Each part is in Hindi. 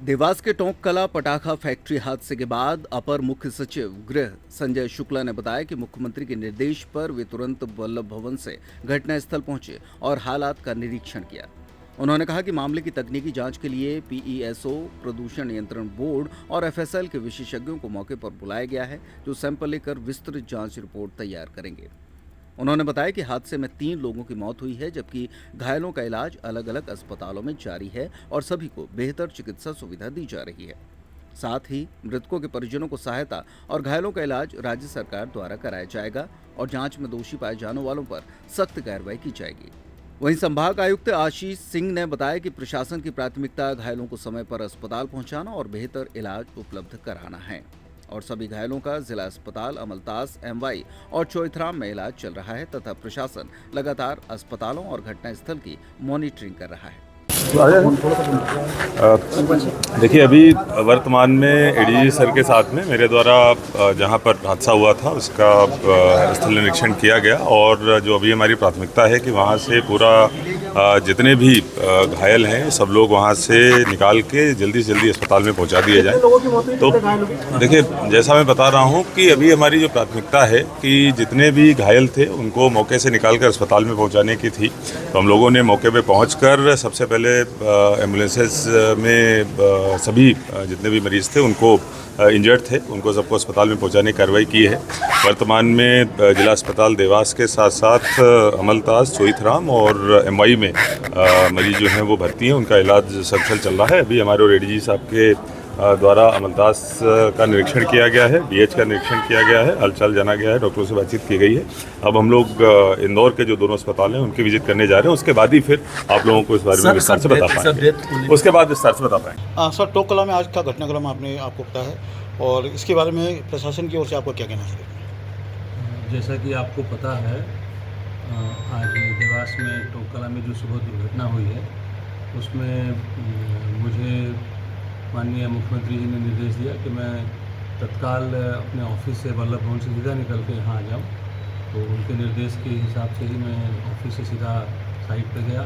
देवास के टोंक कला पटाखा फैक्ट्री हादसे के बाद अपर मुख्य सचिव गृह संजय शुक्ला ने बताया कि मुख्यमंत्री के निर्देश पर वे तुरंत वल्लभ भवन से घटनास्थल पहुंचे और हालात का निरीक्षण किया। उन्होंने कहा कि मामले की तकनीकी जांच के लिए पीईएसओ, प्रदूषण नियंत्रण बोर्ड और एफएसएल के विशेषज्ञों को मौके पर बुलाया गया है, जो सैंपल लेकर विस्तृत जांच रिपोर्ट तैयार करेंगे। उन्होंने बताया कि हादसे में 3 लोगों की मौत हुई है, जबकि घायलों का इलाज अलग अलग अस्पतालों में जारी है और सभी को बेहतर चिकित्सा सुविधा दी जा रही है। साथ ही मृतकों के परिजनों को सहायता और घायलों का इलाज राज्य सरकार द्वारा कराया जाएगा और जांच में दोषी पाए जाने वालों पर सख्त कार्रवाई की जाएगी। वहीं संभाग आयुक्त आशीष सिंह ने बताया कि प्रशासन की प्राथमिकता घायलों को समय पर अस्पताल पहुंचाना और बेहतर इलाज उपलब्ध कराना है और सभी घायलों का जिला अस्पताल अमलतास, एमवाई और चोइथराम में इलाज चल रहा है तथा प्रशासन लगातार अस्पतालों और घटनास्थल की मॉनिटरिंग कर रहा है। देखिए, अभी वर्तमान में एडीजी सर के साथ में मेरे द्वारा जहां पर हादसा हुआ था उसका स्थल निरीक्षण किया गया और जो अभी हमारी प्राथमिकता है कि वहां से पूरा जितने भी घायल हैं सब लोग वहां से निकाल के जल्दी से जल्दी अस्पताल में पहुंचा दिए जाएं। तो देखिए, जैसा मैं बता रहा हूं कि अभी हमारी जो प्राथमिकता है कि जितने भी घायल थे उनको मौके से निकाल कर अस्पताल में पहुँचाने की थी, तो हम लोगों ने मौके पर पहुँच कर सबसे पहले एम्बुलेंसेस में सभी जितने भी मरीज थे उनको इंजर्ड थे उनको सबको अस्पताल में पहुंचाने की कार्रवाई की है। वर्तमान में जिला अस्पताल देवास के साथ साथ अमलतास, चोइथराम और एमवाई में मरीज जो हैं वो भर्ती हैं, उनका इलाज सकुशल चल रहा है। अभी हमारे और एडीजी साहब के द्वारा अमलतास का निरीक्षण किया गया है, बीएच का निरीक्षण किया गया है, हालचाल जाना गया है, डॉक्टरों से बातचीत की गई है। अब हम लोग इंदौर के जो दोनों अस्पताल हैं उनकी विजिट करने जा रहे हैं, उसके बाद ही फिर आप लोगों को इस बारे में विस्तार से बता पाएंगे। उसके बाद विस्तार से बता पाएंगे। सर, टोंक कला में आज का घटनाक्रम आपको पता है और इसके बारे में प्रशासन की ओर से आपको क्या कहना है? जैसा कि आपको पता है, आज देवास में टोंक कला में जो सुबह दुर्घटना हुई है उसमें मुझे माननीय मुख्यमंत्री जी ने निर्देश दिया कि मैं तत्काल अपने ऑफिस से वल्लभ भवन से सीधा निकल के यहाँ आ जाऊँ। तो उनके निर्देश के हिसाब से ही मैं ऑफिस से सीधा साइट पर गया।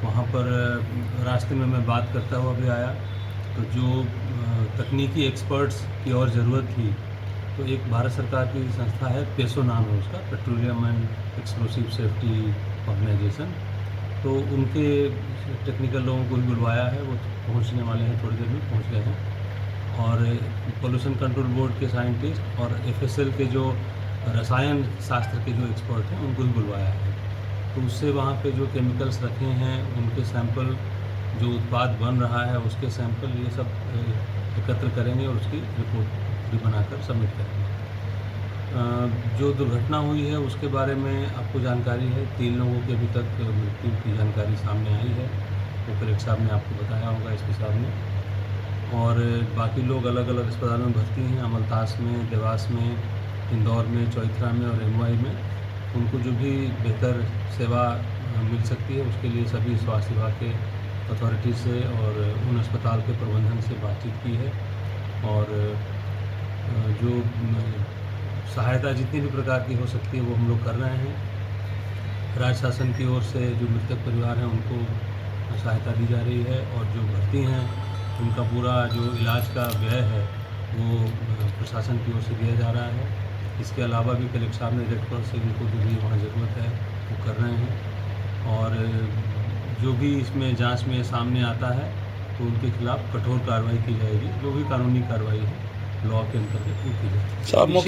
वहाँ पर रास्ते में मैं बात करता हुआ भी आया, तो जो तकनीकी एक्सपर्ट्स की और ज़रूरत थी, तो एक भारत सरकार की संस्था है, पेसो नाम है उसका, petroleum and explosive safety organisation, तो उनके टेक्निकल लोगों को भी बुलवाया है। वो पहुंचने वाले हैं, थोड़ी देर में पहुंच गए हैं। और पोल्यूशन कंट्रोल बोर्ड के साइंटिस्ट और एफएसएल के जो रसायन शास्त्र के जो एक्सपर्ट हैं उनको भी बुलवाया है। तो उससे वहाँ पे जो केमिकल्स रखे हैं उनके सैंपल, जो उत्पाद बन रहा है उसके सैंपल, ये सब एकत्र करेंगे और उसकी रिपोर्ट भी बनाकर सबमिट करेंगे। जो दुर्घटना हुई है उसके बारे में आपको जानकारी है। 3 लोगों की अभी तक मृत्यु की जानकारी सामने आई है, वो कलेक्टर साहब ने आपको बताया होगा इसके सामने। और बाकी लोग अलग अलग अस्पतालों में भर्ती हैं, अमलतास में, देवास में, इंदौर में, चोइथरा में और एमवाई में। उनको जो भी बेहतर सेवा मिल सकती है उसके लिए सभी स्वास्थ्य विभाग के अथॉरिटी से और उन अस्पताल के प्रबंधन से बातचीत की है और जो सहायता जितनी भी प्रकार की हो सकती है वो हम लोग कर रहे हैं। राज्य शासन की ओर से जो मृतक परिवार हैं उनको सहायता दी जा रही है और जो भर्ती हैं उनका पूरा जो इलाज का व्यय है वो प्रशासन की ओर से दिया जा रहा है। इसके अलावा भी कलेक्टर साहब ने रेड क्रॉस से उनको जो भी वहाँ ज़रूरत है वो कर रहे हैं और जो भी इसमें जांच में सामने आता है तो उनके खिलाफ कठोर कार्रवाई की जाएगी। जो भी कानूनी कार्रवाई है लॉ के अंतर्गत वो की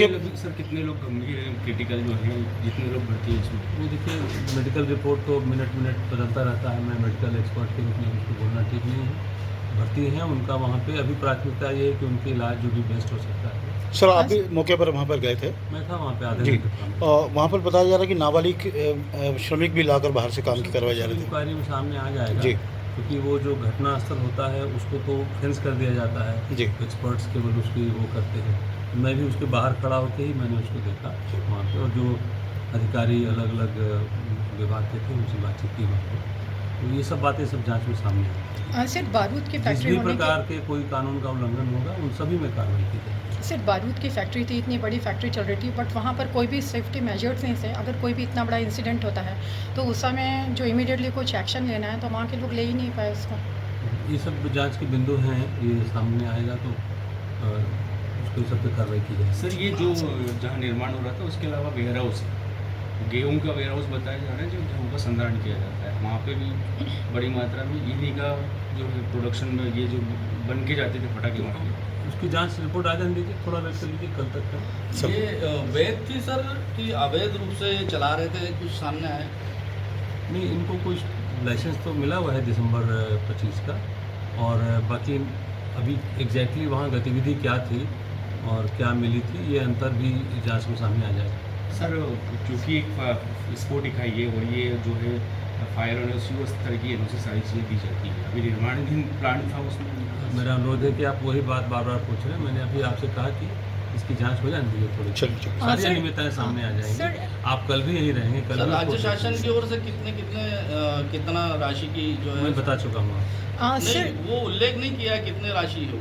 जाएगी। सर, कितने लोग गंभीर क्रिटिकल जो हैं, जितने लोग भर्ती हैं इसमें? वो देखिए, मेडिकल रिपोर्ट तो मिनट बदलता रहता है। मैं मेडिकल एक्सपर्ट के रूप में उसको बोलना ठीक नहीं है। भर्ती हैं, उनका वहाँ पे अभी प्राथमिकता ये है कि उनके इलाज जो भी बेस्ट हो सकता है। सर, आप भी मौके पर वहाँ पर गए थे? मैं था वहाँ पे आधे जी। घंटे। वहाँ पर बताया जा रहा है कि नाबालिग श्रमिक भी लाकर बाहर से काम करवाए जा रहे थे। इंक्वायरी में सामने आ जाएगा जी। क्योंकि वो जो घटना स्थल होता है उसको तो फेंस कर दिया जाता है। जी। एक्सपर्ट्स केवल उसकी वो करते हैं। मैं भी उसके बाहर खड़ा होकर ही मैंने उसको देखा वहाँ पे, और जो अधिकारी अलग अलग विभाग के थे उनसे बातचीत की वहाँ पे। तो ये सब बातें सब जांच में सामने आई। सिर्फ बारूद की जिस फैक्ट्री भी होने प्रकार के कोई कानून का उल्लंघन होगा उन सभी में कार्रवाई की जाएगी। सिर्फ बारूद की फैक्ट्री थी, इतनी बड़ी फैक्ट्री चल रही थी, बट वहाँ पर कोई भी सेफ्टी मेजर्स नहीं थे। अगर कोई भी इतना बड़ा इंसिडेंट होता है तो उस समय जो इमीडिएटली कुछ एक्शन लेना है तो वहाँ के लोग ले ही नहीं पाए उसको। ये सब जांच के बिंदु हैं, ये सामने आएगा तो उसको सब पे कार्रवाई की जाएगी। सर, ये जो जहाँ निर्माण हो रहा था उसके अलावा वेयर हाउस है, गेहूँ का वेयर हाउस बताया जा रहा है, जो गेहूँ का संग्रहण किया जाता है, वहाँ पे भी बड़ी मात्रा में इन्हीं का जो है प्रोडक्शन में ये जो बन के जाते थे पटाखे वहाँ के, उसकी जांच रिपोर्ट आ जाने दीजिए, थोड़ा वेट कर लीजिए, कल तक का। ये वैध थी सर कि अवैध रूप से चला रहे थे, कुछ सामने आए? नहीं, इनको कुछ लाइसेंस तो मिला हुआ है दिसंबर 25 का, और बाकी अभी एग्जैक्टली वहाँ गतिविधि क्या थी और क्या मिली थी, ये अंतर भी जांच में सामने आ जाएगा। सर चूँकि एक स्पोर्ट इकाई है और ये जो है फायर और उस तरह की एनओसी सारी चीज़ें दी जाती है, अभी निर्माणाधीन प्लांट था उसमें। मेरा अनुरोध है कि आप वही बात बार बार पूछ रहे हैं, मैंने अभी आपसे कहा कि इसकी जांच हो जानी चाहिए थोड़ी, चलिए। सारी सर, अनियमितताएं सामने आ जाएंगी। सर, आप कल भी यहीं रहेंगे, कल सर भी राज्य रिपोर्ट शासन देंगे। की ओर से कितना राशि की जो है? मैं बता चुका हूँ आपको, सर नहीं, वो उल्लेख नहीं किया कितने राशि हो।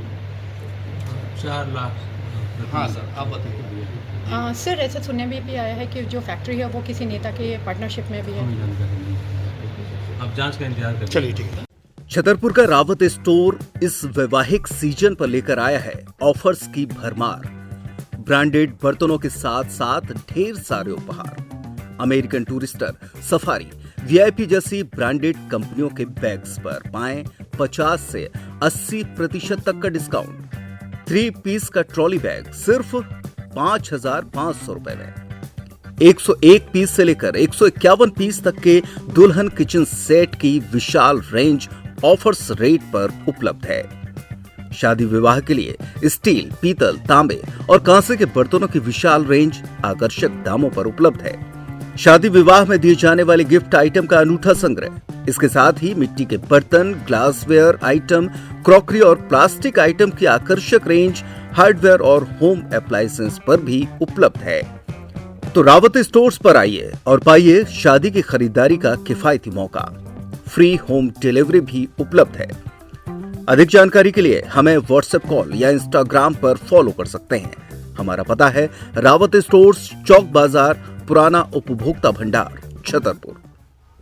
4 लाख। हाँ सर, आप बताइए। सर ऐसा सुनने में भी आया है कि जो फैक्ट्री है वो किसी नेता के पार्टनरशिप में भी है। हमें जानकारी नहीं, अब जांच का इंतजार करें। चलिए ठीक है। छतरपुर का रावत स्टोर इस वैवाहिक सीजन पर लेकर आया है ऑफर्स की भरमार। ब्रांडेड बर्तनों के साथ साथ ढेर सारे उपहार। अमेरिकन टूरिस्टर, सफारी, वीआईपी जैसी ब्रांडेड कंपनियों के बैग्स पर पाएं 50 से 80% तक का डिस्काउंट। 3 पीस का ट्रॉली बैग सिर्फ 5,500 रुपए में। 101 पीस से लेकर 151 पीस तक के दुल्हन किचन सेट की विशाल रेंज ऑफर्स रेट पर उपलब्ध है। शादी विवाह के लिए स्टील, पीतल, तांबे और कांसे के बर्तनों की विशाल रेंज आकर्षक दामों पर उपलब्ध है। शादी विवाह में दिए जाने वाले गिफ्ट आइटम का अनूठा संग्रह, इसके साथ ही मिट्टी के बर्तन, ग्लासवेयर आइटम, क्रॉकरी और प्लास्टिक आइटम की आकर्षक रेंज हार्डवेयर और होम अप्लायंसेस पर भी उपलब्ध है। तो रावत स्टोर्स पर आइए और पाइए शादी की खरीदारी का किफायती मौका। फ्री होम डिलीवरी भी उपलब्ध है। अधिक जानकारी के लिए हमें व्हाट्सएप कॉल या इंस्टाग्राम पर फॉलो कर सकते हैं। हमारा पता है रावत स्टोर्स, चौक बाजार, पुराना उपभोक्ता भंडार, छतरपुर।